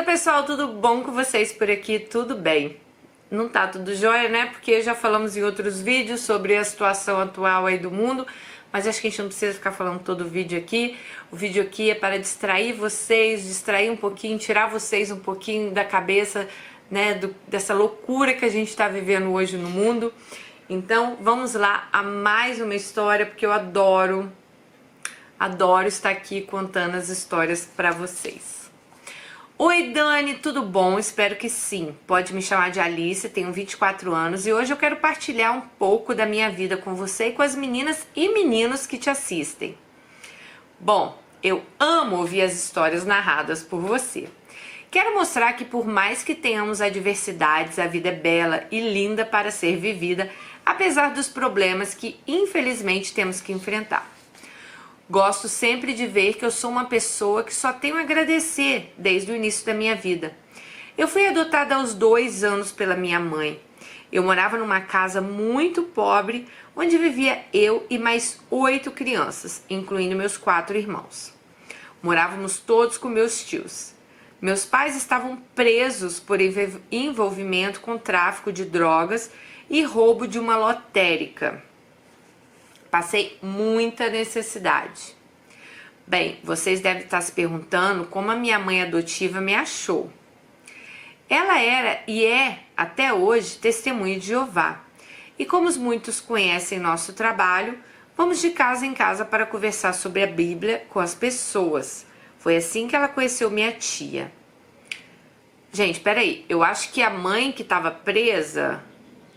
pessoal, tudo bom com vocês por aqui? Tudo bem? Não tá tudo jóia, né? Porque já falamos em outros vídeos sobre a situação atual aí do mundo, mas acho que a gente não precisa ficar falando todo o vídeo aqui. O vídeo aqui é para distrair vocês, distrair um pouquinho, tirar vocês um pouquinho da cabeça, né, dessa loucura que a gente tá vivendo hoje no mundo. Então, vamos lá a mais uma história, porque eu adoro estar aqui contando as histórias para vocês. Oi Dani, tudo bom? Espero que sim. Pode me chamar de Alice, tenho 24 anos e hoje eu quero partilhar um pouco da minha vida com você e com as meninas e meninos que te assistem. Bom, eu amo ouvir as histórias narradas por você. Quero mostrar que por mais que tenhamos adversidades, a vida é bela e linda para ser vivida, apesar dos problemas que infelizmente temos que enfrentar. Gosto sempre de ver que eu sou uma pessoa que só tenho a agradecer desde o início da minha vida. Eu fui adotada aos 2 anos pela minha mãe. Eu morava numa casa muito pobre, onde vivia eu e mais 8 crianças, incluindo meus 4 irmãos. Morávamos todos com meus tios. Meus pais estavam presos por envolvimento com tráfico de drogas e roubo de uma lotérica. Passei muita necessidade. Bem, vocês devem estar se perguntando como a minha mãe adotiva me achou. Ela era e é, até hoje, testemunha de Jeová. E como muitos conhecem nosso trabalho, vamos de casa em casa para conversar sobre a Bíblia com as pessoas. Foi assim que ela conheceu minha tia. Gente, peraí, eu acho que a mãe que estava presa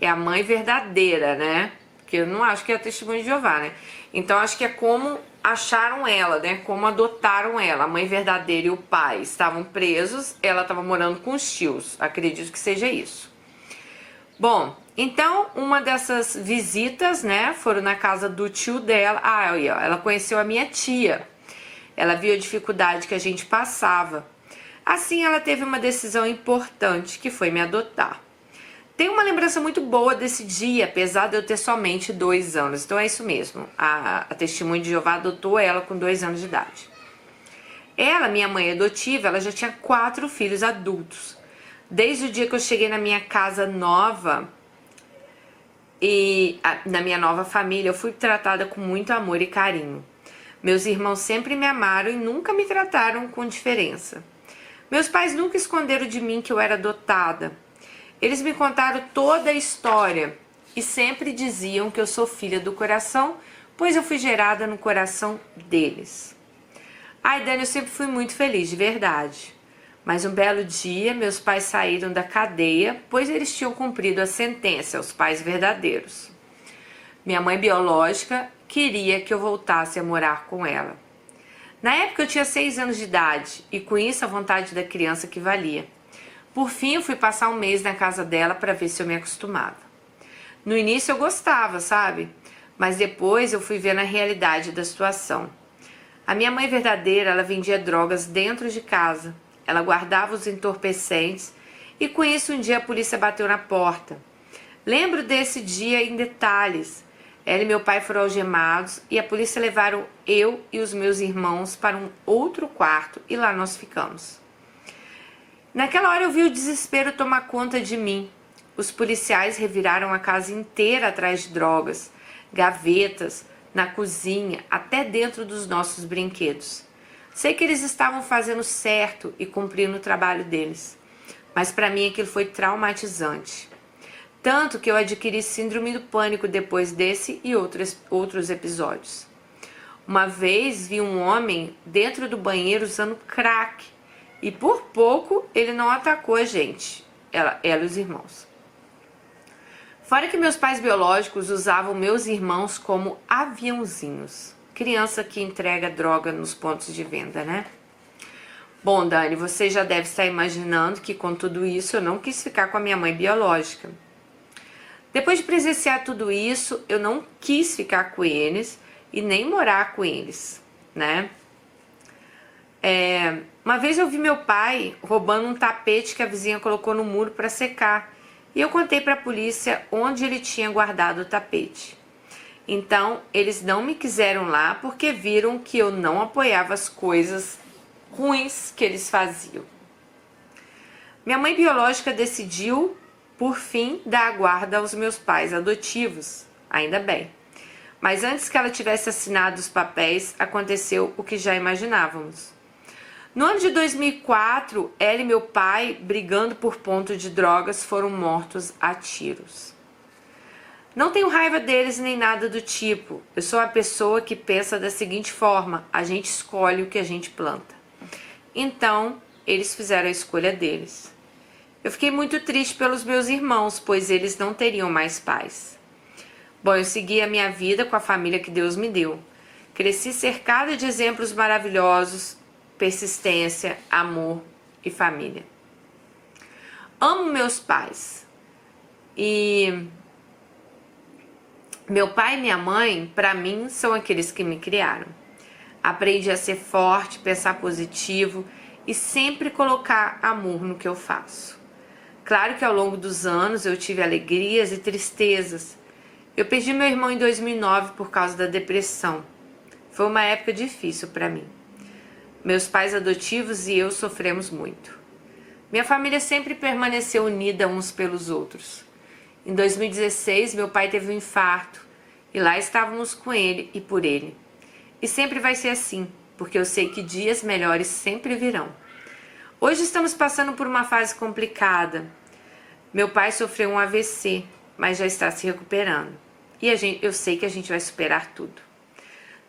é a mãe verdadeira, né? Porque eu não acho que é testemunho de Jeová, né? Então acho que é como acharam ela, né? Como adotaram ela. A mãe verdadeira e o pai estavam presos, ela estava morando com os tios. Acredito que seja isso. Bom, então uma dessas visitas, né? Foram na casa do tio dela. Ah, aí, ó, ela conheceu a minha tia. Ela viu a dificuldade que a gente passava. Assim ela teve uma decisão importante, que foi me adotar. Tenho uma lembrança muito boa desse dia, apesar de eu ter somente 2 anos. Então é isso mesmo, a testemunha de Jeová adotou ela com 2 anos de idade. Ela, minha mãe adotiva, ela já tinha 4 filhos adultos. Desde o dia que eu cheguei na minha casa nova e na minha nova família, eu fui tratada com muito amor e carinho. Meus irmãos sempre me amaram e nunca me trataram com diferença. Meus pais nunca esconderam de mim que eu era adotada. Eles me contaram toda a história e sempre diziam que eu sou filha do coração, pois eu fui gerada no coração deles. Ai, Dani, eu sempre fui muito feliz, de verdade. Mas um belo dia, meus pais saíram da cadeia, pois eles tinham cumprido a sentença, os pais verdadeiros. Minha mãe biológica queria que eu voltasse a morar com ela. Na época eu tinha 6 anos de idade e com isso a vontade da criança que valia. Por fim, eu fui passar um mês na casa dela para ver se eu me acostumava. No início eu gostava, sabe? Mas depois eu fui vendo a realidade da situação. A minha mãe verdadeira, ela vendia drogas dentro de casa. Ela guardava os entorpecentes e com isso um dia a polícia bateu na porta. Lembro desse dia em detalhes. Ela e meu pai foram algemados e a polícia levaram eu e os meus irmãos para um outro quarto e lá nós ficamos. Naquela hora eu vi o desespero tomar conta de mim. Os policiais reviraram a casa inteira atrás de drogas, gavetas, na cozinha, até dentro dos nossos brinquedos. Sei que eles estavam fazendo certo e cumprindo o trabalho deles, mas para mim aquilo foi traumatizante. Tanto que eu adquiri síndrome do pânico depois desse e outros episódios. Uma vez vi um homem dentro do banheiro usando crack. E por pouco ele não atacou a gente, ela e os irmãos. Fora que meus pais biológicos usavam meus irmãos como aviãozinhos. Criança que entrega droga nos pontos de venda, né? Bom, Dani, você já deve estar imaginando que com tudo isso eu não quis ficar com a minha mãe biológica. Depois de presenciar tudo isso, eu não quis ficar com eles e nem morar com eles, né? Uma vez eu vi meu pai roubando um tapete que a vizinha colocou no muro para secar e eu contei para a polícia onde ele tinha guardado o tapete. Então eles não me quiseram lá porque viram que eu não apoiava as coisas ruins que eles faziam. Minha mãe biológica decidiu, por fim, dar a guarda aos meus pais adotivos, ainda bem. Mas antes que ela tivesse assinado os papéis, aconteceu o que já imaginávamos. No ano de 2004, ela e meu pai, brigando por ponto de drogas, foram mortos a tiros. Não tenho raiva deles nem nada do tipo. Eu sou a pessoa que pensa da seguinte forma: a gente escolhe o que a gente planta. Então, eles fizeram a escolha deles. Eu fiquei muito triste pelos meus irmãos, pois eles não teriam mais pais. Bom, eu segui a minha vida com a família que Deus me deu. Cresci cercada de exemplos maravilhosos, persistência, amor e família. Amo meus pais. E meu pai e minha mãe, para mim, são aqueles que me criaram. Aprendi a ser forte, pensar positivo e sempre colocar amor no que eu faço. Claro que ao longo dos anos eu tive alegrias e tristezas. Eu perdi meu irmão em 2009 por causa da depressão. Foi uma época difícil para mim. Meus pais adotivos e eu sofremos muito. Minha família sempre permaneceu unida uns pelos outros. Em 2016, meu pai teve um infarto e lá estávamos com ele e por ele. E sempre vai ser assim, porque eu sei que dias melhores sempre virão. Hoje estamos passando por uma fase complicada. Meu pai sofreu um AVC, mas já está se recuperando. E eu sei que a gente vai superar tudo.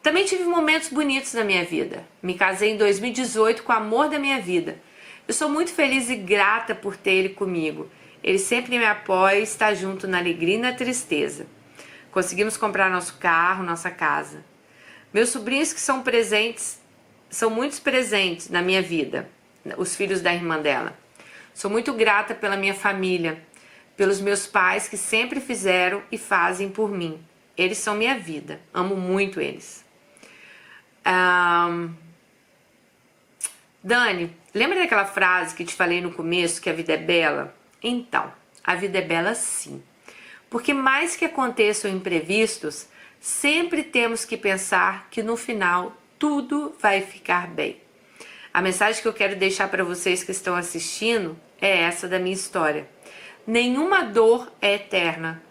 Também tive momentos bonitos na minha vida. Me casei em 2018 com o amor da minha vida. Eu sou muito feliz e grata por ter ele comigo. Ele sempre me apoia e está junto na alegria e na tristeza. Conseguimos comprar nosso carro, nossa casa. Meus sobrinhos que são presentes, são muitos presentes na minha vida, os filhos da irmã dela. Sou muito grata pela minha família, pelos meus pais que sempre fizeram e fazem por mim. Eles são minha vida, amo muito eles. Dani, lembra daquela frase que te falei no começo, que a vida é bela? Então, a vida é bela sim. Porque mais que aconteçam imprevistos, sempre temos que pensar que no final tudo vai ficar bem. A mensagem que eu quero deixar para vocês que estão assistindo é essa da minha história. Nenhuma dor é eterna.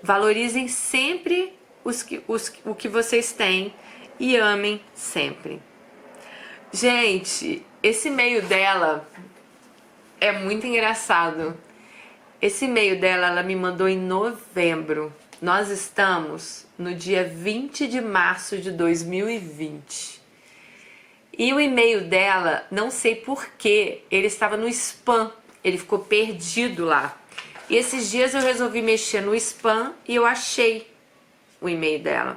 Valorizem sempre o que vocês têm e amem sempre. Gente, esse e-mail dela é muito engraçado. Esse e-mail dela, ela me mandou em novembro. Nós estamos no dia 20 de março de 2020. E o e-mail dela, não sei porquê, ele estava no spam. Ele ficou perdido lá. E esses dias eu resolvi mexer no spam e eu achei o e-mail dela.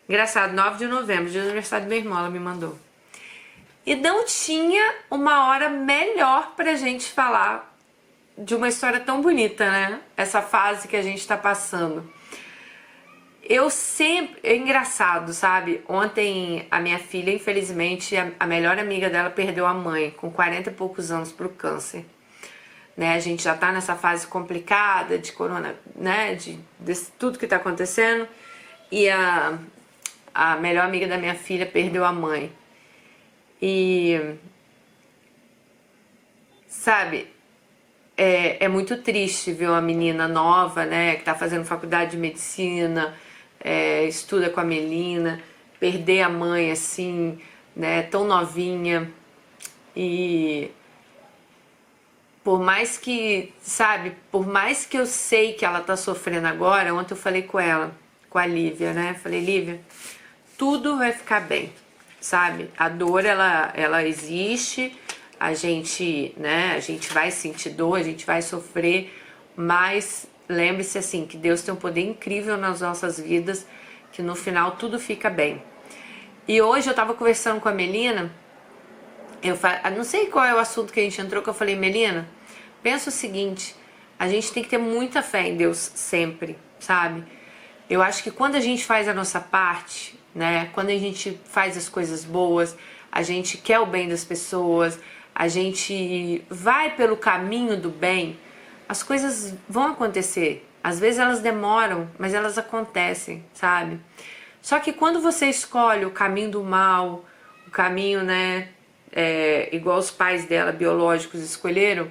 Engraçado, 9 de novembro, dia do aniversário do meu irmão, ela me mandou. E não tinha uma hora melhor pra gente falar de uma história tão bonita, né? Essa fase que a gente tá passando. É engraçado, sabe? Ontem a minha filha, infelizmente, a melhor amiga dela perdeu a mãe com 40 e poucos anos pro câncer. Né? A gente já tá nessa fase complicada de corona, né? De tudo que tá acontecendo. E a melhor amiga da minha filha perdeu a mãe. E, sabe, é muito triste ver uma menina nova, né? Que tá fazendo faculdade de medicina, estuda com a Melina, perder a mãe assim, né? Tão novinha. E por mais que, sabe, por mais que eu sei que ela tá sofrendo agora, ontem eu falei com ela, com a Lívia, né? Falei, Lívia, tudo vai ficar bem, sabe? A dor, ela existe, a gente, né? A gente vai sentir dor, a gente vai sofrer, mas lembre-se assim, que Deus tem um poder incrível nas nossas vidas, que no final tudo fica bem. E hoje eu tava conversando com a Melina, não sei qual é o assunto que a gente entrou, que eu falei, Melina, pensa o seguinte, a gente tem que ter muita fé em Deus sempre, sabe? Eu acho que quando a gente faz a nossa parte, né? Quando a gente faz as coisas boas, a gente quer o bem das pessoas, a gente vai pelo caminho do bem, as coisas vão acontecer. Às vezes elas demoram, mas elas acontecem, sabe? Só que quando você escolhe o caminho do mal, o caminho, né, igual os pais dela biológicos escolheram,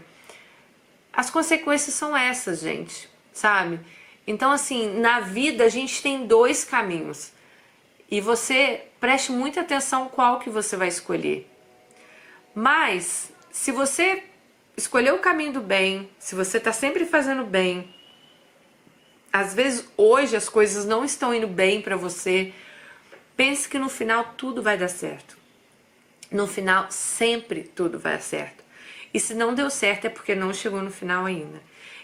as consequências são essas, gente, sabe? Então, assim, na vida a gente tem dois caminhos. E você preste muita atenção qual que você vai escolher. Mas, se você escolher o caminho do bem, se você tá sempre fazendo bem, às vezes hoje as coisas não estão indo bem pra você, pense que no final tudo vai dar certo. No final sempre tudo vai dar certo. E se não deu certo é porque não chegou no final ainda.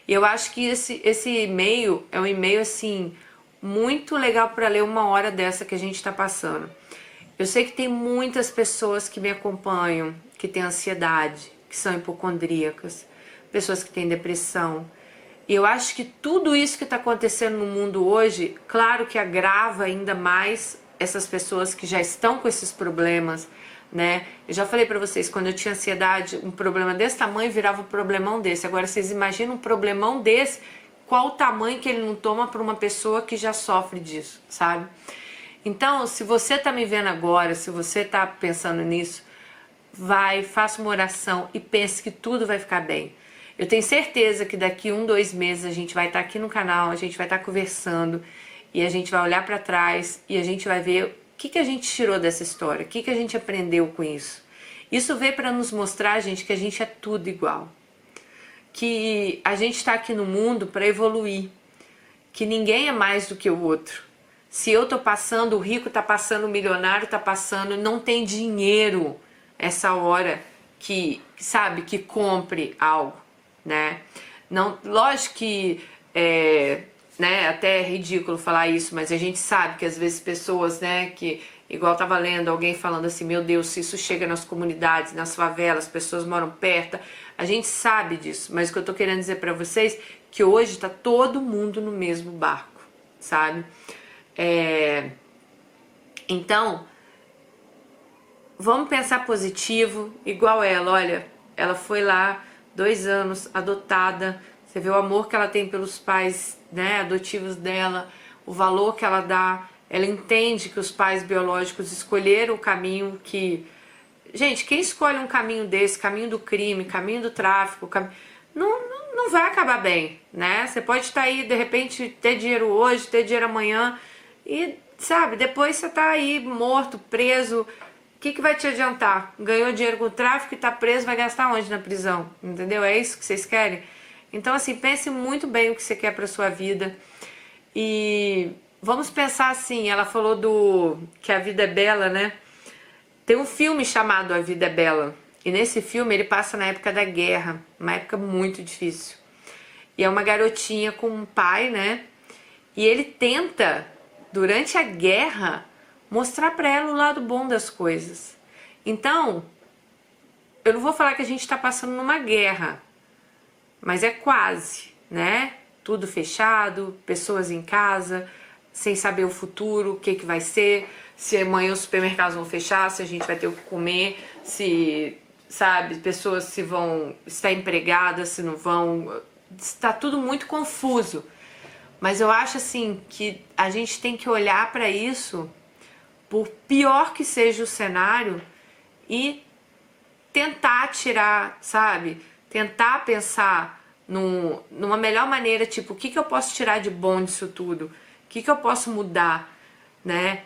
E eu acho que esse e-mail é um e-mail assim muito legal para ler uma hora dessa que a gente está passando. Eu sei que tem muitas pessoas que me acompanham, que têm ansiedade, que são hipocondríacas, pessoas que têm depressão. E eu acho que tudo isso que está acontecendo no mundo hoje, claro que agrava ainda mais essas pessoas que já estão com esses problemas, né? Eu já falei pra vocês, quando eu tinha ansiedade, um problema desse tamanho virava um problemão desse. Agora vocês imaginam um problemão desse, qual o tamanho que ele não toma pra uma pessoa que já sofre disso, sabe? Então, se você tá me vendo agora, se você tá pensando nisso, faça uma oração e pense que tudo vai ficar bem. Eu tenho certeza que daqui 1, 2 meses a gente vai estar aqui no canal, a gente vai estar conversando e a gente vai olhar pra trás e a gente vai ver o que a gente tirou dessa história, o que a gente aprendeu com isso. Isso veio para nos mostrar, gente, que a gente é tudo igual. Que a gente está aqui no mundo para evoluir. Que ninguém é mais do que o outro. Se eu tô passando, o rico tá passando, o milionário tá passando, não tem dinheiro essa hora que sabe, que compre algo, né? Não, lógico que né, até é ridículo falar isso, mas a gente sabe que às vezes pessoas, né, que igual tava lendo alguém falando assim, meu Deus, se isso chega nas comunidades, nas favelas, as pessoas moram perto, a gente sabe disso, mas o que eu tô querendo dizer pra vocês que hoje tá todo mundo no mesmo barco, sabe? Então, vamos pensar positivo, igual ela, olha, ela foi lá 2 anos, adotada, você vê o amor que ela tem pelos pais, né, adotivos dela, o valor que ela dá, ela entende que os pais biológicos escolheram o caminho que... Gente, quem escolhe um caminho desse, caminho do crime, caminho do tráfico, não vai acabar bem, né? Você pode estar aí, de repente, ter dinheiro hoje, ter dinheiro amanhã e, sabe, depois você tá aí morto, preso, o que vai te adiantar? Ganhou dinheiro com o tráfico e tá preso, vai gastar onde na prisão? Entendeu? É isso que vocês querem? Então, assim, pense muito bem o que você quer pra sua vida. E vamos pensar assim, ela falou que a vida é bela, né? Tem um filme chamado A Vida é Bela. E nesse filme ele passa na época da guerra, uma época muito difícil. E é uma garotinha com um pai, né? E ele tenta, durante a guerra, mostrar pra ela o lado bom das coisas. Então, eu não vou falar que a gente tá passando numa guerra, mas é quase, né? Tudo fechado, pessoas em casa, sem saber o futuro, o que vai ser, se amanhã os supermercados vão fechar, se a gente vai ter o que comer, se, sabe, pessoas se vão estar empregadas, se não vão, está tudo muito confuso. Mas eu acho assim que a gente tem que olhar para isso, por pior que seja o cenário, e tentar tirar, sabe? Tentar pensar numa melhor maneira, tipo, o que eu posso tirar de bom disso tudo? O que eu posso mudar, né?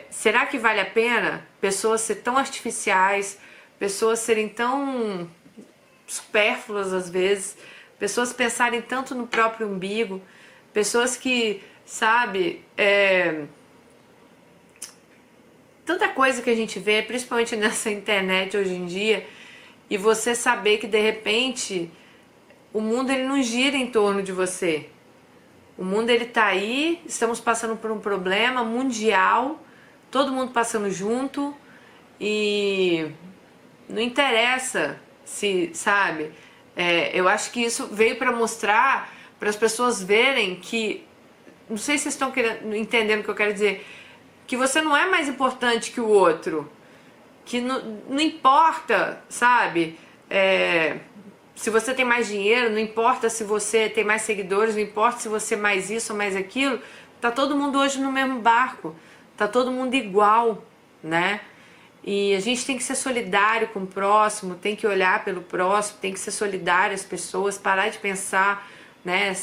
Será que vale a pena pessoas serem tão artificiais, pessoas serem tão supérfluas às vezes, pessoas pensarem tanto no próprio umbigo, pessoas que, sabe, tanta coisa que a gente vê, principalmente nessa internet hoje em dia, e você saber que de repente o mundo ele não gira em torno de você. O mundo ele tá aí, estamos passando por um problema mundial, todo mundo passando junto e não interessa se, sabe? Eu acho que isso veio para mostrar, para as pessoas verem que, não sei se vocês estão entendendo o que eu quero dizer, que você não é mais importante que o outro, que não importa, sabe? Se você tem mais dinheiro, não importa se você tem mais seguidores, não importa se você é mais isso ou mais aquilo, tá todo mundo hoje no mesmo barco, tá todo mundo igual, né? E a gente tem que ser solidário com o próximo, tem que olhar pelo próximo, tem que ser solidário às pessoas, parar de pensar, né,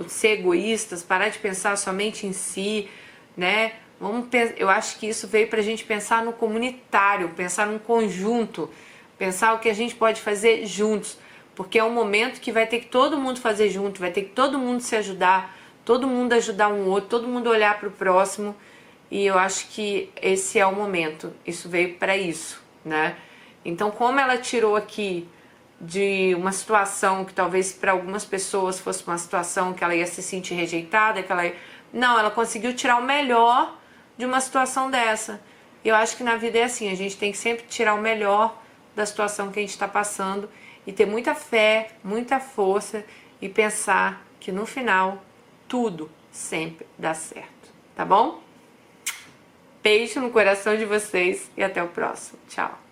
ser egoístas, parar de pensar somente em si, né? Eu acho que isso veio pra gente pensar no comunitário, pensar num conjunto, pensar o que a gente pode fazer juntos, porque é um momento que vai ter que todo mundo fazer junto, vai ter que todo mundo se ajudar, todo mundo ajudar um outro, todo mundo olhar pro próximo, e eu acho que esse é o momento, isso veio para isso, né? Então, como ela tirou aqui de uma situação que talvez para algumas pessoas fosse uma situação que ela ia se sentir rejeitada, não, ela conseguiu tirar o melhor de uma situação dessa. Eu acho que na vida é assim, a gente tem que sempre tirar o melhor da situação que a gente está passando e ter muita fé, muita força e pensar que no final tudo sempre dá certo, tá bom? Beijo no coração de vocês e até o próximo. Tchau!